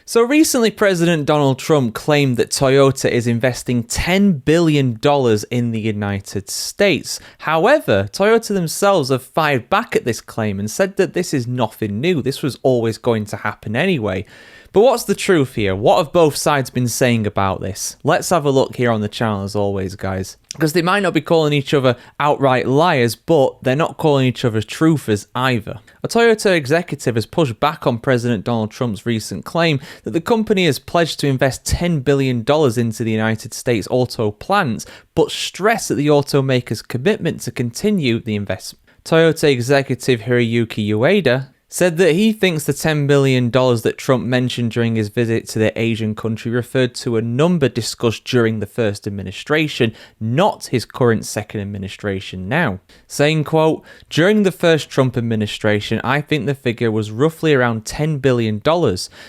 So recently, President Donald Trump claimed that Toyota is investing $10 billion in the United States. However, Toyota themselves have fired back at this claim and said that this is nothing new. This was always going to happen anyway. But what's the truth here? What have both sides been saying about this? Let's have a look here on the channel as always, guys. Because they might not be calling each other outright liars, but they're not calling each other truthers either. A Toyota executive has pushed back on President Donald Trump's recent claim that the company has pledged to invest $10 billion into the United States auto plants, but stressed that the automaker's commitment to continue the investment. Toyota executive Hiroyuki Ueda said that he thinks the $10 billion that Trump mentioned during his visit to the Asian country referred to a number discussed during the first administration, not his current second administration now. Saying, quote, "During the first Trump administration, I think the figure was roughly around $10 billion.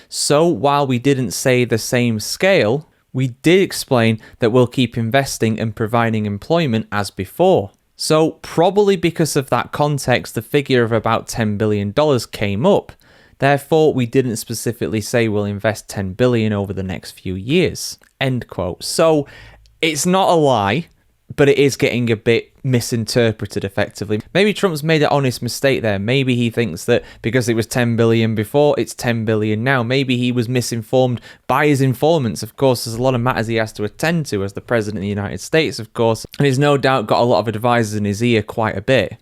So while we didn't say the same scale, we did explain that we'll keep investing and providing employment as before." So probably because of that context, the figure of about $10 billion came up. Therefore, we didn't specifically say we'll invest $10 billion over the next few years. End quote. So it's not a lie, but it is getting a bit misinterpreted effectively. Maybe Trump's made an honest mistake there. Maybe he thinks that because it was 10 billion before, it's 10 billion now. Maybe he was misinformed by his informants. Of course, there's a lot of matters he has to attend to as the president of the United States, of course, and he's no doubt got a lot of advisors in his ear quite a bit.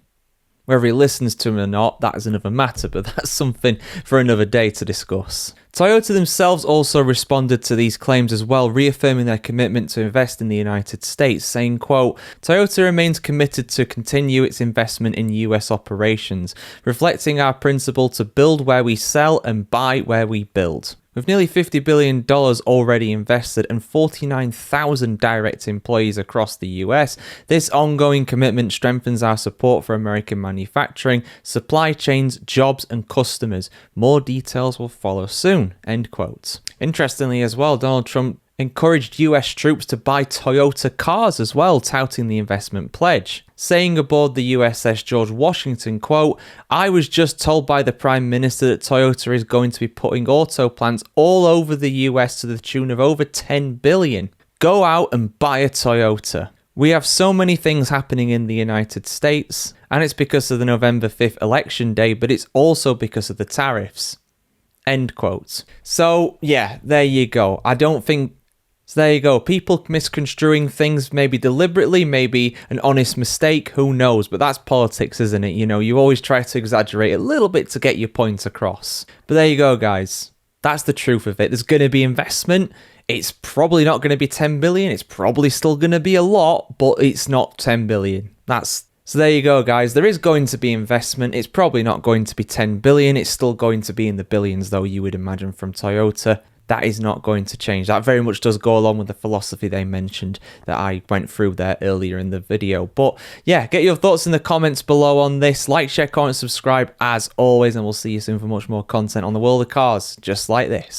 Whether he listens to him or not, that is another matter, but that's something for another day to discuss. Toyota themselves also responded to these claims as well, reaffirming their commitment to invest in the United States, saying, quote, "Toyota remains committed to continue its investment in US operations, reflecting our principle to build where we sell and buy where we build." With nearly $50 billion already invested and 49,000 direct employees across the US, this ongoing commitment strengthens our support for American manufacturing, supply chains, jobs, and customers. More details will follow soon. End quote. Interestingly as well, Donald Trump encouraged US troops to buy Toyota cars as well, touting the investment pledge. Saying aboard the USS George Washington, quote, "I was just told by the Prime Minister that Toyota is going to be putting auto plants all over the US to the tune of over 10 billion. Go out and buy a Toyota. We have so many things happening in the United States, and it's because of the November 5th election day, but it's also because of the tariffs." End quote. So, yeah, there you go. So there you go. People misconstruing things, maybe deliberately, maybe an honest mistake, who knows? But that's politics, isn't it? You know, you always try to exaggerate a little bit to get your point across. But there you go, guys. That's the truth of it. There's going to be investment. It's probably not going to be 10 billion. It's probably still going to be a lot, but it's not 10 billion. So there you go, guys. There is going to be investment. It's probably not going to be 10 billion. It's still going to be in the billions, though, you would imagine, from Toyota. That is not going to change. That very much does go along with the philosophy they mentioned that I went through there earlier in the video. But yeah, get your thoughts in the comments below on this. Like, share, comment, subscribe as always, and we'll see you soon for much more content on the world of cars just like this.